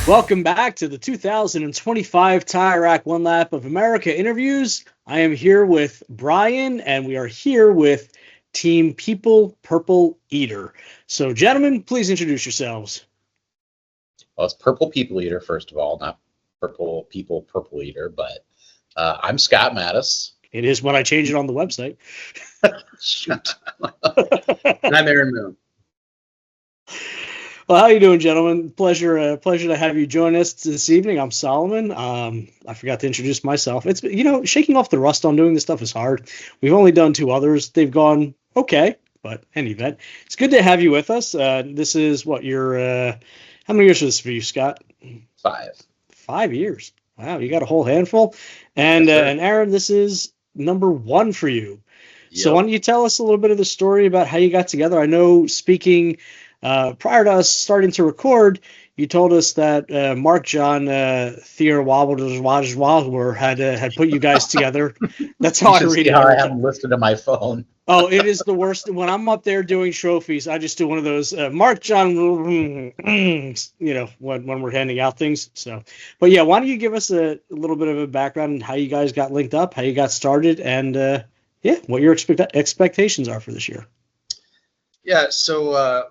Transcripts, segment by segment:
Welcome back to the 2025 Tire Rack One Lap of America interviews. I am here with Bryan, and we are here with Team People Purple Eater. So, gentlemen, please introduce yourselves. Well, it's Purple People Eater, first of all, not Purple People Purple Eater, but I'm Scott Mattis. It is when I change it on the website. Shoot. And I'm Aaron Moon. Well, how you doing, gentlemen? Pleasure to have you join us this evening. I'm Solomon. I forgot to introduce myself. It's shaking off the rust on doing this stuff is hard. We've only done 2 others. They've gone okay, but in any event, it's good to have you with us. This is what your how many years is this for you, Scott? 5. 5 years. Wow, you got a whole handful. And and Aaron, this is number 1 for you. Yep. So why don't you tell us a little bit of the story about how you got together? I know speaking prior to us starting to record, you told us that Mark John Theo Wobblers had put you guys together. That's how I read it. I have them listed on my phone. Oh, it is the worst. When I'm up there doing trophies, I just do one of those Mark John, when we're handing out things. So, but yeah, why don't you give us a little bit of a background on how you guys got linked up, how you got started, and what your expectations are for this year. Yeah, so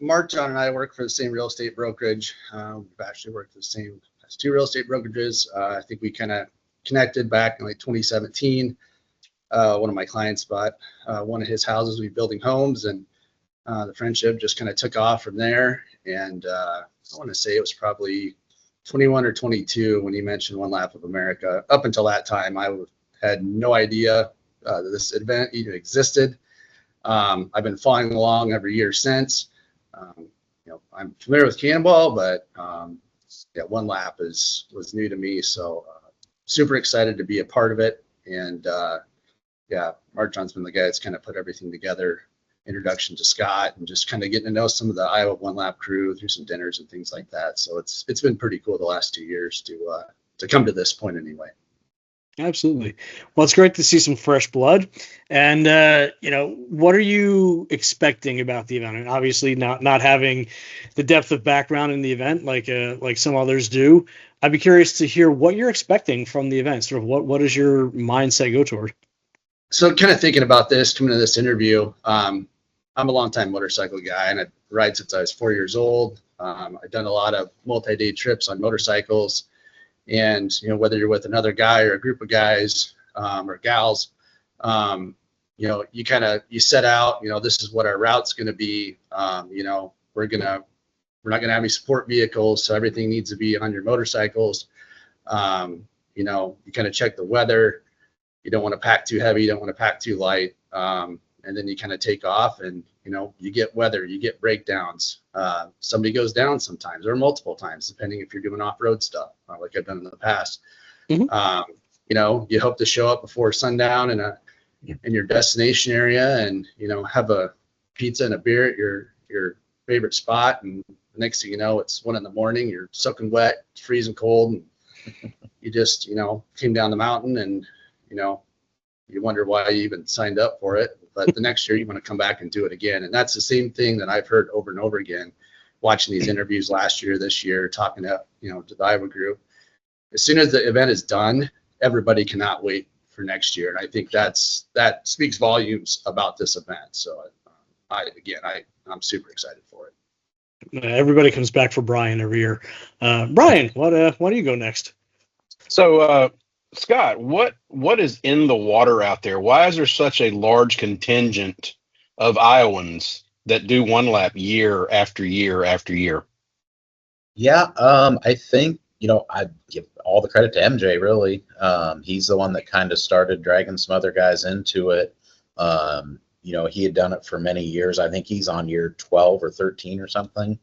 Mark John and I work for the same real estate brokerage. We've actually worked for the same 2 real estate brokerages. I think we kind of connected back in like 2017. One of my clients bought one of his houses. We were building homes, and the friendship just kind of took off from there. And I want to say it was probably 21 or 22 when he mentioned One Lap of America. Up until that time, I had no idea that this event even existed. I've been following along every year since. I'm familiar with Cannonball, but One Lap was new to me. So super excited to be a part of it. And Mark John's been the guy that's kind of put everything together, introduction to Scott, and just kind of getting to know some of the Iowa One Lap crew through some dinners and things like that. So it's been pretty cool the last 2 years to come to this point anyway. Absolutely. Well, it's great to see some fresh blood. And, what are you expecting about the event? I mean, obviously not having the depth of background in the event like some others do. I'd be curious to hear what you're expecting from the event. Sort of what does your mindset go toward? So kind of thinking about this, coming to this interview, I'm a longtime motorcycle guy, and I ride since I was 4 years old. I've done a lot of multi-day trips on motorcycles. And, whether you're with another guy or a group of guys or gals, you set out, this is what our route's going to be. We're not going to have any support vehicles, so everything needs to be on your motorcycles. You kind of check the weather. You don't want to pack too heavy. You don't want to pack too light. And then you kind of take off, and, you get weather, you get breakdowns. Somebody goes down sometimes, or multiple times, depending if you're doing off-road stuff, like I've done in the past. Mm-hmm. You hope to show up before sundown in your destination area, and, have a pizza and a beer at your favorite spot. And the next thing you know, it's 1 a.m. You're soaking wet, it's freezing cold, and you just, came down the mountain, and, you wonder why you even signed up for it. But the next year you want to come back and do it again. And that's the same thing that I've heard over and over again, watching these interviews last year, this year, talking to the Iowa group. As soon as the event is done, everybody cannot wait for next year. And I think that speaks volumes about this event. So I'm super excited for it. Everybody comes back for Bryan every year. Bryan, why do you go next? So, Scott, what is in the water out there? Why is there such a large contingent of Iowans that do One Lap year after year after year? Yeah, I think, I give all the credit to MJ, really. He's the one that kind of started dragging some other guys into it. He had done it for many years. I think he's on year 12 or 13 or something.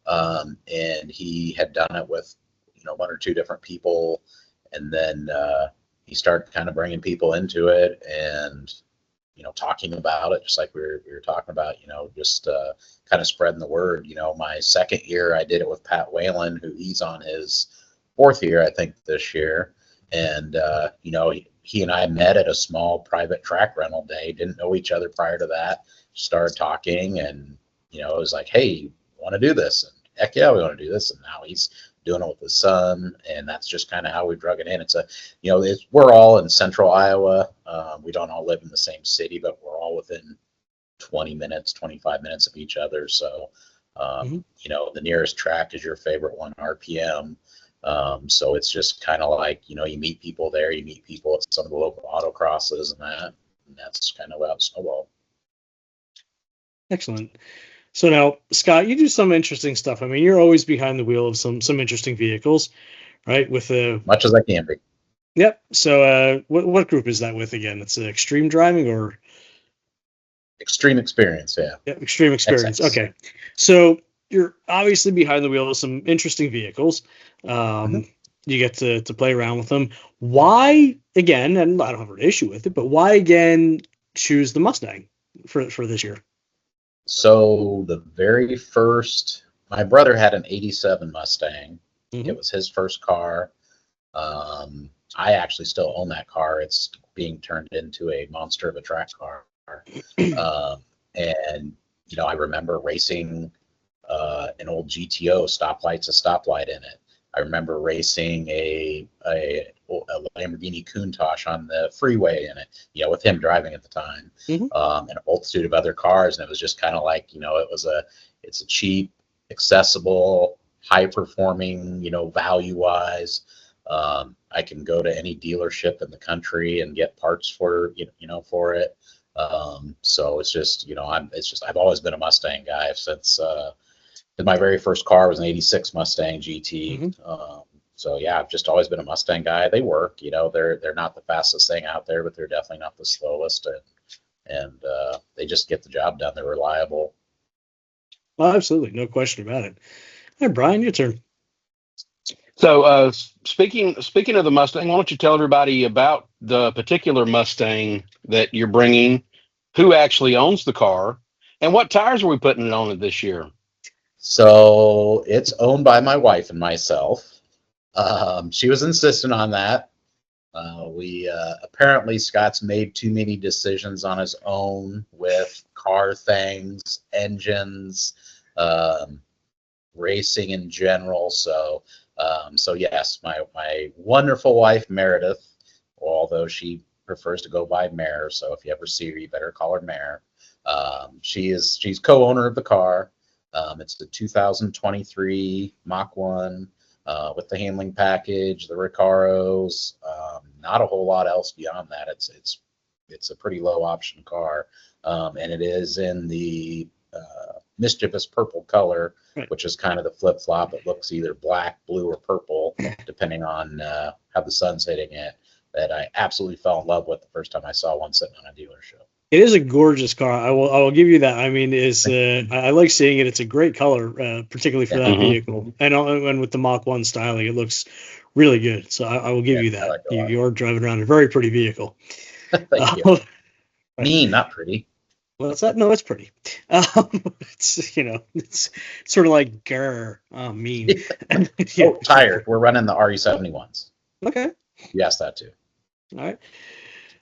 And he had done it with, 1 or 2 different people. And then he started kind of bringing people into it and, talking about it, just like we were talking about, just kind of spreading the word. My second year, I did it with Pat Whalen, who he's on his 4th year, I think, this year. And, he and I met at a small private track rental day, didn't know each other prior to that, started talking, and, it was like, hey, you want to do this? And heck yeah, we want to do this. And now he's doing it with his son, and that's just kind of how we drug it in. We're all in central Iowa. We don't all live in the same city, but we're all within 20 minutes, 25 minutes of each other. So, the nearest track is your favorite one, RPM. So it's just kind of like, you meet people there, you meet people at some of the local autocrosses and that's kind of how it's snowballed. Excellent. So now, Scott, you do some interesting stuff. I mean, you're always behind the wheel of some interesting vehicles, right? With much as I can be. Yep. So, what group is that with again? It's Extreme Driving or Extreme Experience? Yeah. Yep, Extreme Experience. XX. Okay. So you're obviously behind the wheel of some interesting vehicles. You get to play around with them. Why again? And I don't have an issue with it, but why again choose the Mustang for this year? So the very first, my brother had an 87 Mustang. It was his first car. I actually still own that car. It's being turned into a monster of a track car. And I remember racing an old GTO, stoplights, a stoplight in it. I remember racing a Lamborghini Countach on the freeway in it, with him driving at the time, and a multitude of other cars. And it was just kind of like, it's a cheap, accessible, high performing, value wise. I can go to any dealership in the country and get parts for it. So it's just, I've always been a Mustang guy since, my very first car was an 86 Mustang GT. So yeah, I've just always been a Mustang guy. They work, they're not the fastest thing out there, but they're definitely not the slowest. And they just get the job done. They're reliable. Well, absolutely. No question about it. Hey, Bryan, your turn. So speaking of the Mustang, why don't you tell everybody about the particular Mustang that you're bringing, who actually owns the car, and what tires are we putting it on this year? So it's owned by my wife and myself. She was insistent on that. We apparently Scott's made too many decisions on his own with car things, engines, racing in general. So yes, my wonderful wife Meredith, although she prefers to go by Mare. So if you ever see her, you better call her Mare. She's co-owner of the car. It's a 2023 Mach 1 with the handling package, the Recaros. Not a whole lot else beyond that. It's a pretty low option car, and it is in the mischievous purple color, which is kind of the flip flop. It looks either black, blue, or purple, depending on how the sun's hitting it. That I absolutely fell in love with the first time I saw one sitting on a dealership. It is a gorgeous car. I will give you that. I mean, I like seeing it. It's a great color, particularly for that vehicle, and with the Mach 1 styling, it looks really good. So I will give you that. Like you're driving around a very pretty vehicle. Thank you. Mean, not pretty. What's that? No, it's pretty. It's sort of like mean. Oh, tired. We're running the RE71s. Okay. You asked that too. All right.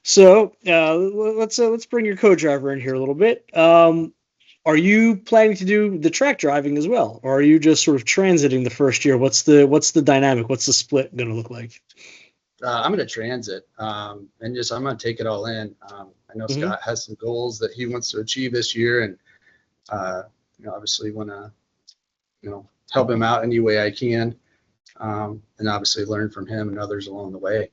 So let's bring your co-driver in here a little bit. Are you planning to do the track driving as well, or are you just sort of transiting the first year? What's the dynamic? What's the split going to look like? I'm going to transit, and I'm going to take it all in. I know Scott has some goals that he wants to achieve this year, and obviously want to help him out any way I can, and obviously learn from him and others along the way.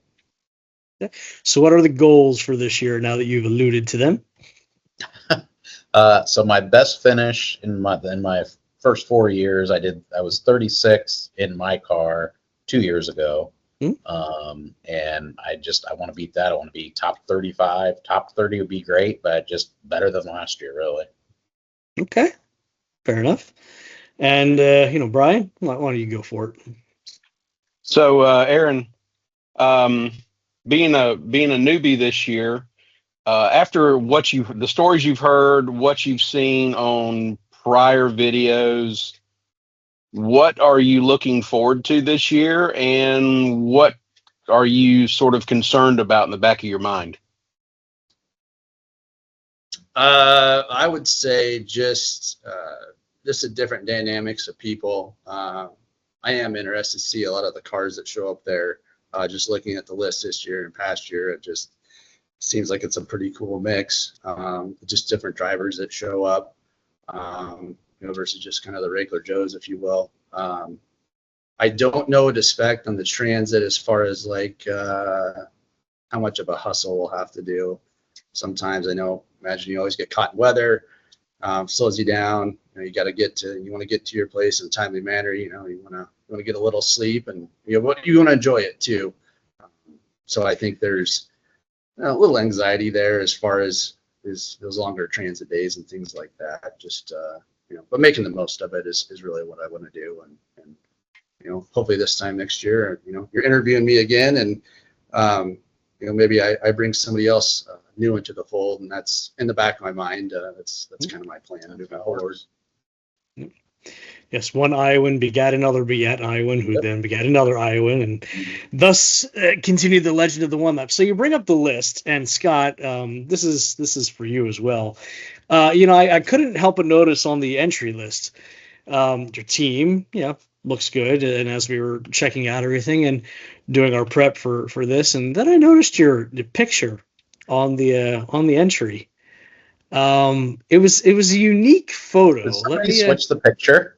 So what are the goals for this year now that you've alluded to them? So my best finish in my first 4 years, I was 36 in my car 2 years ago. And I want to beat that. I want to be top 35, top 30 would be great, but just better than last year, really. Okay. Fair enough. And, Bryan, why don't you go for it? So, Aaron, being a newbie this year, after the stories you've heard, what you've seen on prior videos, what are you looking forward to this year, and what are you sort of concerned about in the back of your mind? I would say just the different dynamics of people. I am interested to see a lot of the cars that show up there. Just looking at the list this year and past year, it just seems like it's a pretty cool mix. Just different drivers that show up, versus just kind of the regular Joes, if you will. I don't know what to expect on the transit as far as like how much of a hustle we'll have to do. Sometimes imagine you always get caught in weather, slows you down. You got to you want to get to your place in a timely manner. You want to get a little sleep, and you want to enjoy it too. So I think there's a little anxiety there as far as those longer transit days and things like that. Just but making the most of it is really what I want to do, and hopefully this time next year, you're interviewing me again, and maybe I bring somebody else new into the fold, and that's in the back of my mind. That's kind of my plan moving forward. Yes, one Iowan begat another begat Iowan, who then begat another Iowan, and thus continued the legend of the one lap. So you bring up the list, and Scott, this is for you as well. I couldn't help but notice on the entry list, your team, looks good. And as we were checking out everything and doing our prep for this, and then I noticed the picture on the entry. It was a unique photo. Let me switch the picture.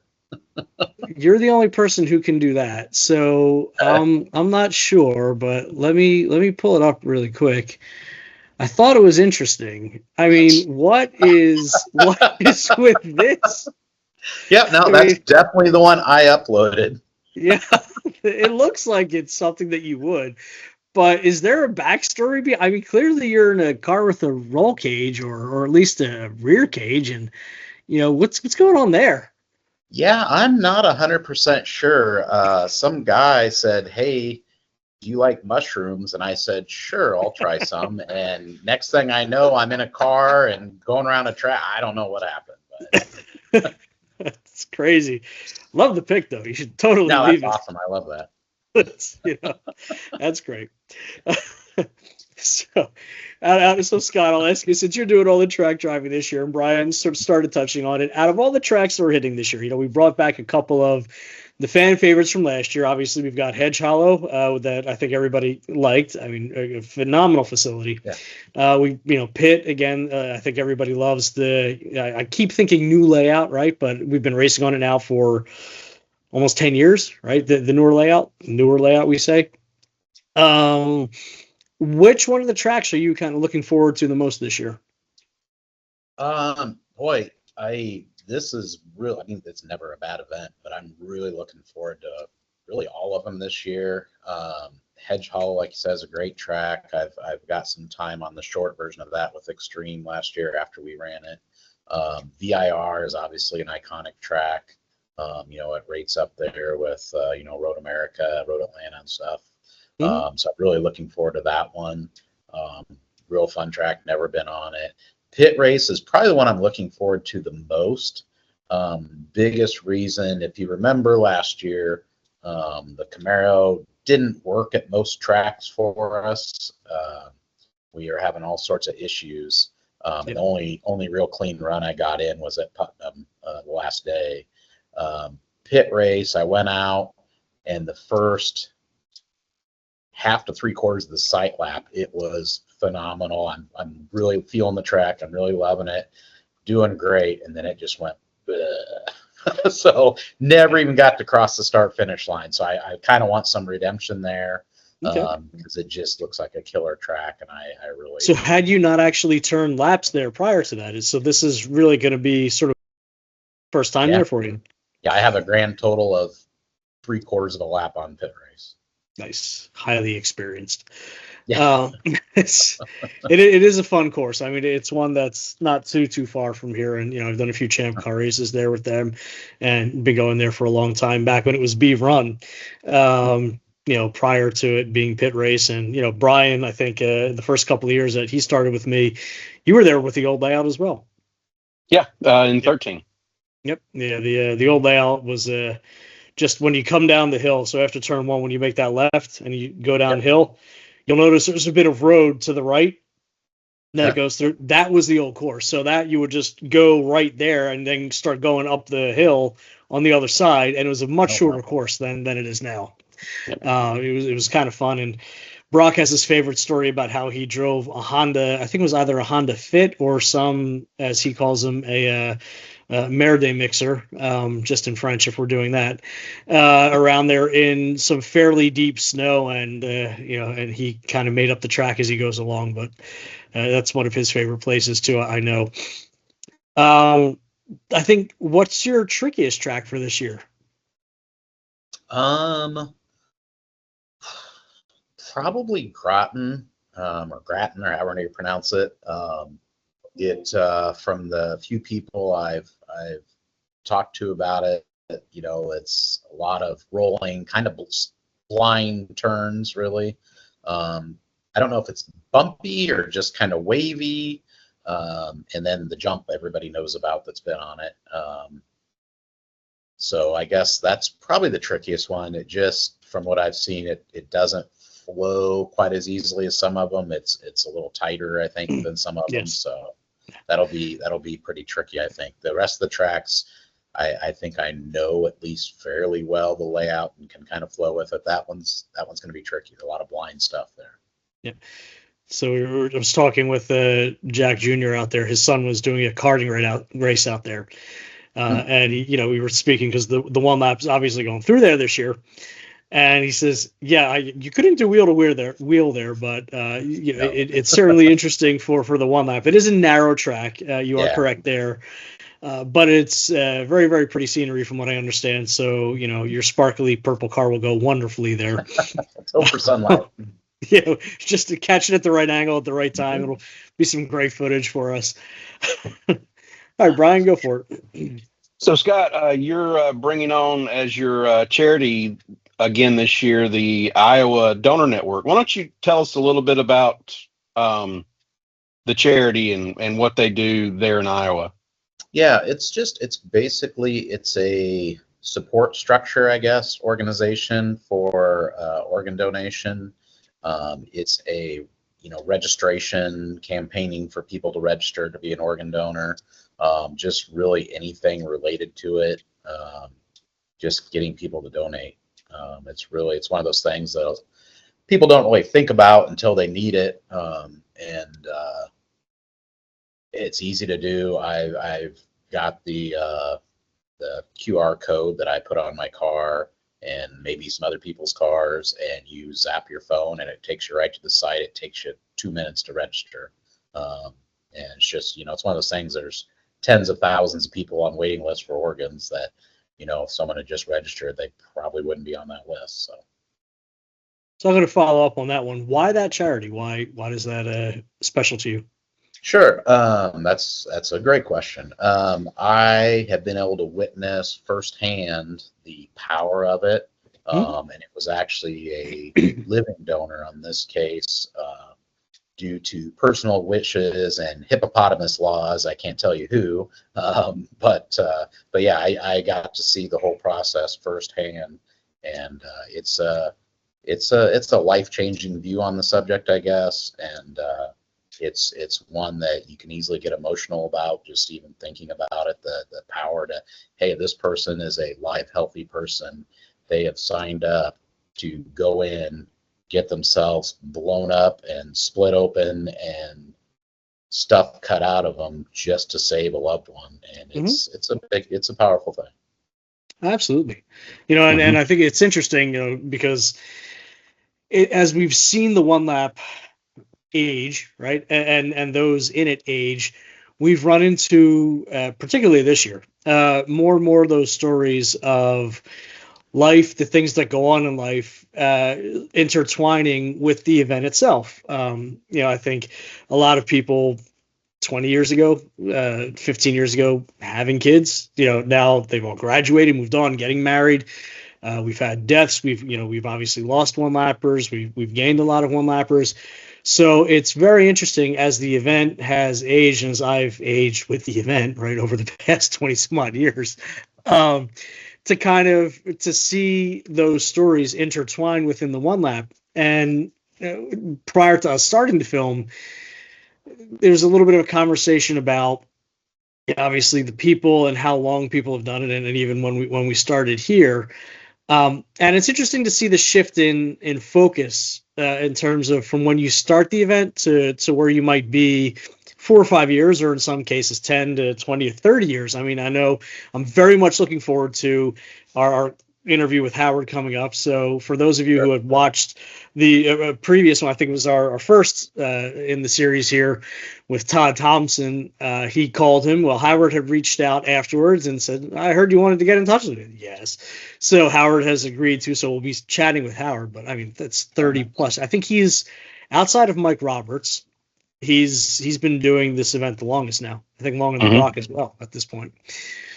You're the only person who can do that, so I'm not sure, but let me pull it up really quick. I thought it was interesting. I mean, what is with this? Yep, no, that's definitely the one I uploaded. Yeah, it looks like it's something that you would. But is there a backstory? I mean, clearly you're in a car with a roll cage or at least a rear cage, and what's going on there? Yeah, I'm not 100% sure. Some guy said, "Hey, do you like mushrooms?" And I said, "Sure, I'll try some." And next thing I know, I'm in a car and going around a track. I don't know what happened. But. That's crazy. Love the pic though. You should totally leave it. That's awesome. I love that. That's great. So Scott, I'll ask you, since you're doing all the track driving this year, and Bryan sort of started touching on it, out of all the tracks that we're hitting this year, we brought back a couple of the fan favorites from last year. Obviously, we've got Hedge Hollow that I think everybody liked. I mean, a phenomenal facility. Yeah. Pitt again. I think everybody loves I keep thinking new layout, right? But we've been racing on it now for almost 10 years, right? The newer layout, we say. Which one of the tracks are you kind of looking forward to the most this year? Boy, this is really, I mean, it's never a bad event, but I'm really looking forward to really all of them this year. Hedge Hollow, like you said, is a great track. I've got some time on the short version of that with Extreme last year after we ran it. VIR is obviously an iconic track. It rates up there with, Road America, Road Atlanta and stuff. So I'm really looking forward to that one. Real fun track, never been on it. Pit Race is probably the one I'm looking forward to the most. Biggest reason, if you remember last year, the Camaro didn't work at most tracks for us. We are having all sorts of issues. The only real clean run I got in was at Putnam the last day. Pit Race, I went out, and the first half to 3/4 of the sight lap, it was phenomenal. I'm really feeling the track. I'm really loving it, doing great, and then it just went so never even got to cross the start finish line. So I kind of want some redemption there, because it just looks like a killer track, and I really. So had you not actually turned laps there prior to that, so this is really going to be sort of first time there for you? Yeah, I have a grand total of 3/4 of a lap on Pit Race. Nice, highly experienced. Yeah, it is a fun course. I mean, it's one that's not too far from here, and I've done a few champ car races there with them, and been going there for a long time. Back when it was Beeve Run, prior to it being Pit Race, and Bryan, I think the first couple of years that he started with me, you were there with the old layout as well. Yeah, in 13. Yep. Yeah, the old layout was just when you come down the hill. So after turn 1, when you make that left and you go downhill, you'll notice there's a bit of road to the right that goes through. That was the old course. So that you would just go right there and then start going up the hill on the other side, and it was a much shorter course than it is now. It was kind of fun, and Brock has his favorite story about how he drove a Honda. I think it was either a Honda Fit or some, as he calls them, a Merde mixer, just in French if we're doing that, around there in some fairly deep snow, and and he kind of made up the track as he goes along. But that's one of his favorite places too, I know. I think, what's your trickiest track for this year? Probably Groton, or Grattan, or however you pronounce it. From the few people I've talked to about it, it's a lot of rolling, kind of blind turns, really. I don't know if it's bumpy or just kind of wavy. And then the jump everybody knows about that's been on it. So I guess that's probably the trickiest one. It just, from what I've seen, it doesn't flow quite as easily as some of them. It's a little tighter, I think, than some of them. So that'll be pretty tricky, I think. The rest of the tracks, I think I know at least fairly well the layout and can kind of flow with it. That one's going to be tricky. A lot of blind stuff there. Yeah. So I was talking with Jack Jr. out there. His son was doing a karting race out there. And we were speaking because the one lap's obviously going through there this year. And he says, "Yeah, you couldn't do wheel there, but it's certainly interesting for the one lap. It is a narrow track. You are correct there, but it's very, very pretty scenery from what I understand. So your sparkly purple car will go wonderfully there. Let's for sunlight. Just to catch it at the right angle at the right time. It'll be some great footage for us." All right, Bryan, go for it. So, Scott, you're bringing on as your charity again this year the Iowa Donor Network. Why don't you tell us a little bit about the charity and what they do there in Iowa? Yeah, it's basically a support structure, I guess, organization for organ donation. It's a registration, campaigning for people to register to be an organ donor. Just really anything related to it. Just getting people to donate. It's one of those things that people don't really think about until they need it. And it's easy to do. I've got the QR code that I put on my car and maybe some other people's cars, and you zap your phone and it takes you right to the site. It takes you 2 minutes to register. And it's just, it's one of those things. There's tens of thousands of people on waiting lists for organs that, if someone had just registered, they probably wouldn't be on that list. So I'm going to follow up on that one. Why that charity? Why is that special to you? Sure. That's a great question. I have been able to witness firsthand the power of it. And it was actually a living donor on this case, due to personal wishes and hippopotamus laws. I can't tell you who, but yeah, I got to see the whole process firsthand, and it's a life-changing view on the subject, I guess, and it's one that you can easily get emotional about, just even thinking about it. The power to, hey, this person is a live, healthy person. They have signed up to go in, get themselves blown up and split open and stuff cut out of them just to save a loved one. And it's a powerful thing. Absolutely. And I think it's interesting, because as we've seen the one lap age, right, and those in it age, we've run into, particularly this year, more and more of those stories of life, the things that go on in life, intertwining with the event itself. I think a lot of people 20 years ago, 15 years ago, having kids, now they've all graduated, moved on, getting married. We've had deaths. We've obviously lost one lappers. We've gained a lot of one lappers. So it's very interesting as the event has aged, and as I've aged with the event, right, over the past 20 some odd years, to see those stories intertwine within the one lap. And prior to us starting the film, there's a little bit of a conversation about obviously the people and how long people have done it, and even when we started here. And it's interesting to see the shift in focus in terms of from when you start the event to where you might be 4 or 5 years, or in some cases 10 to 20 or 30 years. I mean, I know I'm very much looking forward to our interview with Howard coming up. So for those of you who had watched the previous one, I think it was our first in the series here with Todd Thompson, he called him. Well, Howard had reached out afterwards and said, I heard you wanted to get in touch with me. Yes. So Howard has agreed to, so we'll be chatting with Howard, but I mean, that's 30 plus. I think he's outside of Mike Roberts. He's been doing this event the longest now. I think longer than Brock as well at this point.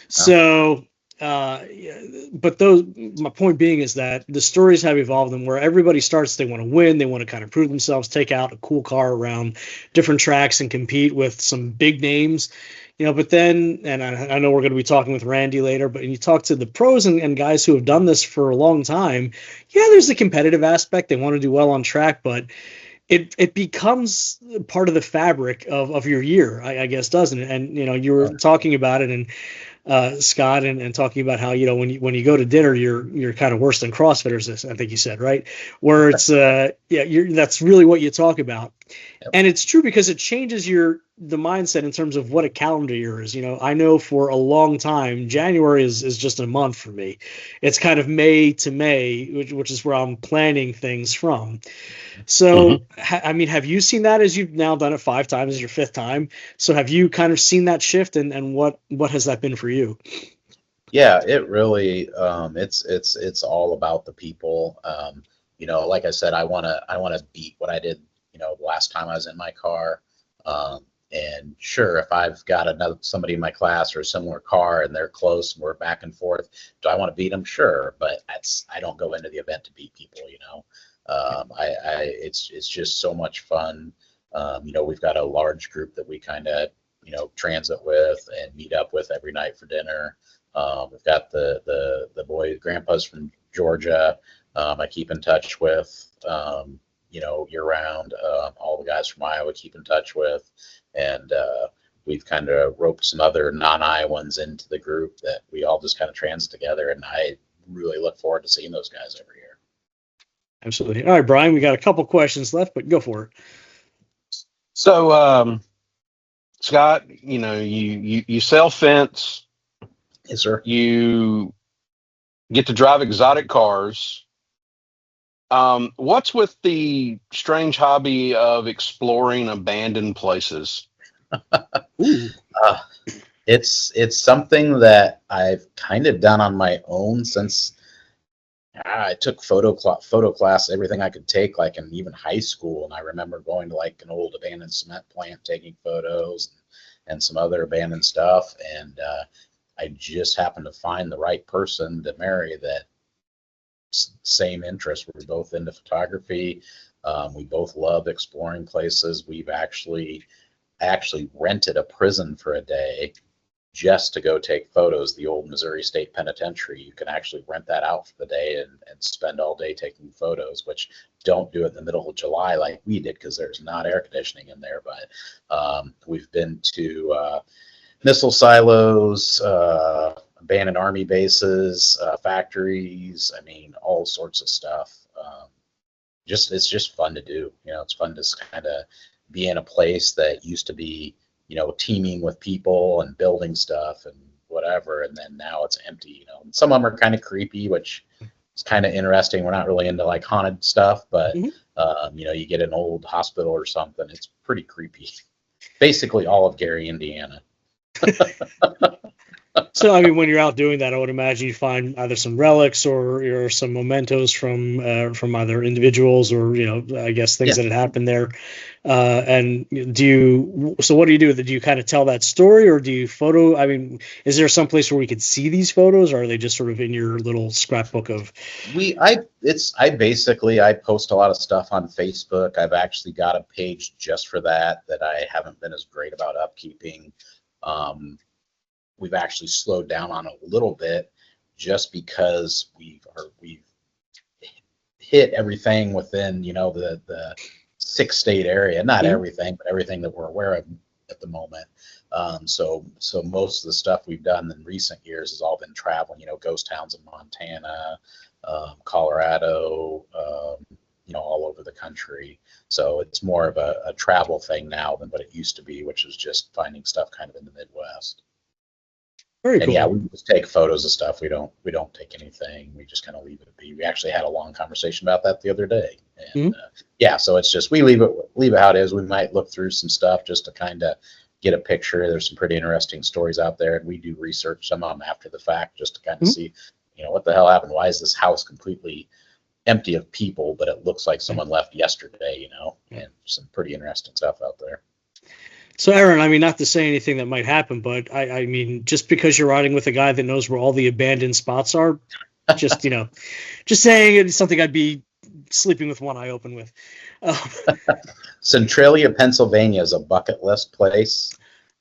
So, but my point being is that the stories have evolved, and where everybody starts, they want to win, they want to kind of prove themselves, take out a cool car around different tracks and compete with some big names, but then, and I know we're going to be talking with Randy later, but when you talk to the pros and guys who have done this for a long time, there's the competitive aspect. They want to do well on track, but it becomes part of the fabric of your year, I guess, doesn't it? And you were talking about it, and Scott, and talking about how when you go to dinner, you're kind of worse than CrossFitters. I think you said, right, where it's that's really what you talk about. Yep. And it's true, because it changes the mindset in terms of what a calendar year is. I know for a long time, January is just a month for me. It's kind of May to May, which is where I'm planning things from. So, I mean, have you seen that, as you've now done it 5 times, as your 5th time? So have you kind of seen that shift, and what has that been for you? Yeah, it really, it's all about the people. Like I said, I want to beat what I did, the last time I was in my car. And sure, if I've got somebody in my class or a similar car and they're close and we're back and forth, do I want to beat them? Sure, but I don't go into the event to beat people. It's just so much fun. We've got a large group that we kind of transit with and meet up with every night for dinner. We've got the boy grandpas from Georgia. I keep in touch with. Year round. All the guys from Iowa keep in touch with, and we've kind of roped some other non-Iowans into the group that we all just kind of transit together, and I really look forward to seeing those guys every year. Absolutely. All right, Bryan, we got a couple questions left, but go for it. So, Scott, you sell fence. Yes, sir. You get to drive exotic cars. What's with the strange hobby of exploring abandoned places? It's something that I've kind of done on my own since I took photo class, everything I could take, like in even high school. And I remember going to like an old abandoned cement plant, taking photos and some other abandoned stuff. And I just happened to find the right person to marry that same interest. We're both into photography. We both love exploring places. We've actually rented a prison for a day just to go take photos. The old Missouri State Penitentiary, you can actually rent that out for the day and spend all day taking photos, which don't do it in the middle of July like we did, because there's not air conditioning in there. But we've been to missile silos, abandoned army bases, factories. I mean, all sorts of stuff. It's just fun to do. It's fun to kind of be in a place that used to be, teeming with people and building stuff and whatever, and then now it's empty. And some of them are kind of creepy, which is kind of interesting. We're not really into like haunted stuff, but you get an old hospital or something, it's pretty creepy. Basically, all of Gary, Indiana. So, I mean, when you're out doing that, I would imagine you find either some relics or some mementos from either individuals or, I guess things that had happened there. And so what do you do? Do you kind of tell that story, or do you photo? I mean, is there some place where we could see these photos, or are they just sort of in your little scrapbook of? I post a lot of stuff on Facebook. I've actually got a page just for that I haven't been as great about upkeeping. We've actually slowed down on a little bit just because we've hit everything within, the 6-state area. Not everything, but everything that we're aware of at the moment. So most of the stuff we've done in recent years has all been traveling, ghost towns in Montana, Colorado, all over the country. So it's more of a travel thing now than what it used to be, which is just finding stuff kind of in the Midwest. Very cool. And yeah, we just take photos of stuff. We don't take anything. We just kind of leave it be. We actually had a long conversation about that the other day. And so it's just we leave it how it is. We might look through some stuff just to kind of get a picture. There's some pretty interesting stories out there, and we do research some of them after the fact just to kind of see, what the hell happened. Why is this house completely empty of people, but it looks like someone left yesterday? And some pretty interesting stuff out there. So, Aaron, I mean, not to say anything that might happen, but I mean, just because you're riding with a guy that knows where all the abandoned spots are, just saying it's something I'd be sleeping with one eye open with. Centralia, Pennsylvania is a bucket list place.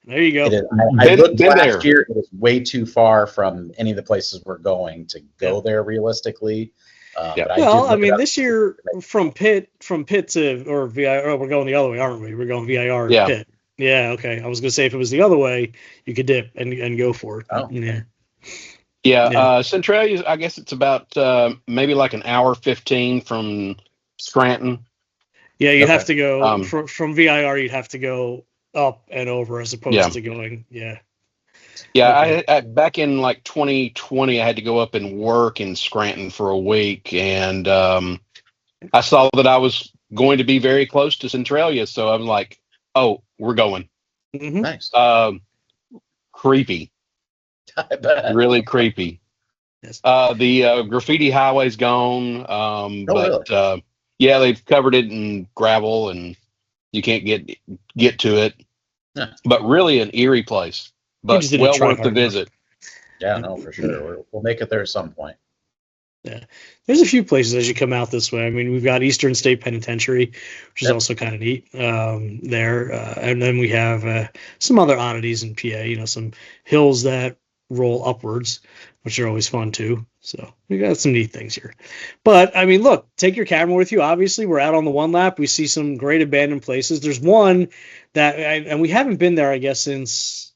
There you go. It is, I looked last year. It is way too far from any of the places we're going to go there realistically. But this year from Pitt to or VIR, we're going the other way, aren't we? We're going VIR to Pitt. Yeah, okay. I was going to say if it was the other way, you could dip and go for it. Oh. Yeah. Centralia, I guess it's about maybe like an hour 15 from Scranton. Yeah, you have to go from VIR. You'd have to go up and over as opposed to going. Yeah. Yeah, I back in like 2020, I had to go up and work in Scranton for a week, and I saw that I was going to be very close to Centralia, so I'm like, "Oh, we're going." Mm-hmm. Nice. Creepy. I bet. Really creepy. Yes. The graffiti highway's gone, really? They've covered it in gravel, and you can't get to it. Yeah. But really, an eerie place. But well worth the visit. Yeah, no, for sure. We'll make it there at some point. Yeah, there's a few places as you come out this way. I mean, we've got Eastern State Penitentiary, which is also kind of neat there, and then we have some other oddities in PA. Some hills that roll upwards, which are always fun too. So we got some neat things here. But I mean, look, take your camera with you. Obviously, we're out on the one lap. We see some great abandoned places. There's one that, and we haven't been there, I guess, since.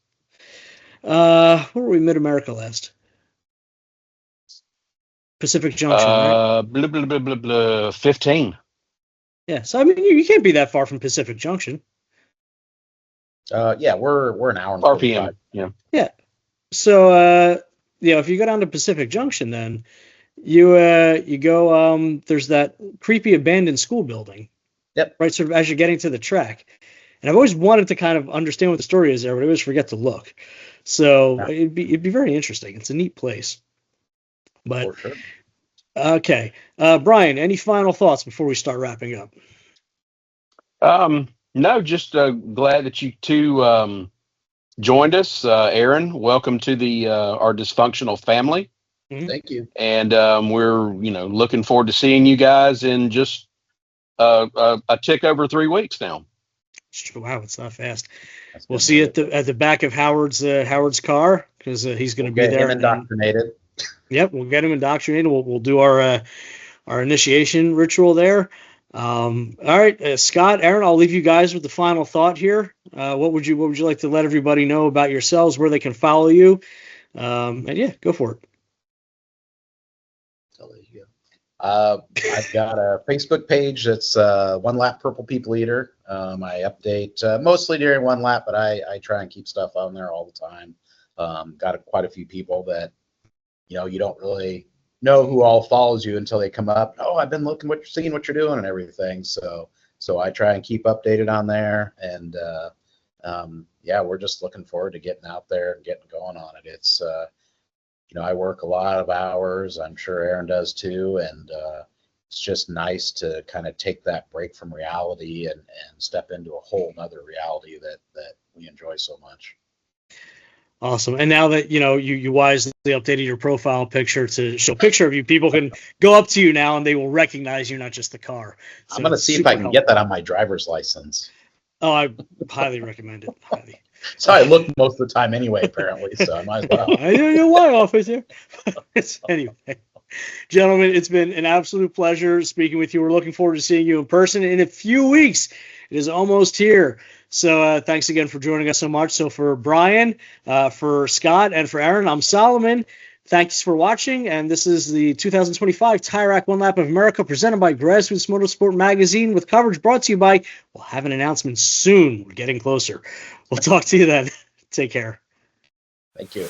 Where were we? Mid-America last? Pacific Junction, right? 15. Yeah, so I mean, you can't be that far from Pacific Junction. We're an hour and RPM. Yeah. So if you go down to Pacific Junction, then you go. There's that creepy abandoned school building. Yep. Right, sort of as you're getting to the track, and I've always wanted to kind of understand what the story is there, but I always forget to look. So it'd be very interesting. It's a neat place. But for sure. Okay, Bryan, any final thoughts before we start wrapping up? No, just glad that you two joined us. Aaron, welcome to the our dysfunctional family. Mm-hmm. Thank you. And we're looking forward to seeing you guys in just a tick over 3 weeks now. Wow, it's not fast. We'll see you at the back of Howard's car because he's going to be there. Indoctrinated. Yep, we'll get him indoctrinated. We'll do our initiation ritual there. All right, Scott, Aaron, I'll leave you guys with the final thought here. What would you like to let everybody know about yourselves, where they can follow you? And yeah, go for it. I'll let you go. I've got a Facebook page that's One Lap Purple People Eater. I update mostly during one lap, but I try and keep stuff on there all the time. Got quite a few people that you don't really know who all follows you until they come up. Oh, I've been seeing what you're doing and everything. So I try and keep updated on there. And we're just looking forward to getting out there and getting going on it. It's I work a lot of hours. I'm sure Aaron does too. And it's just nice to kind of take that break from reality and step into a whole nother reality that we enjoy so much. Awesome. And now that, you wisely updated your profile picture to show a picture of you, people can go up to you now and they will recognize you, not just the car. So I'm going to see if I can get that on my driver's license. Oh, I highly recommend it. Highly. So I look most of the time anyway, apparently, so I might as well. I don't know why, officer. Anyway, gentlemen, it's been an absolute pleasure speaking with you. We're looking forward to seeing you in person in a few weeks It is almost here. So thanks again for joining us so much. So for Bryan, for Scott, and for Aaron, I'm Solomon. Thanks for watching, and this is the 2025 Tire Rack One Lap of America presented by Grassroots Motorsport Magazine with coverage brought to you by, we'll have an announcement soon. We're getting closer. We'll talk to you then. Take care. Thank you.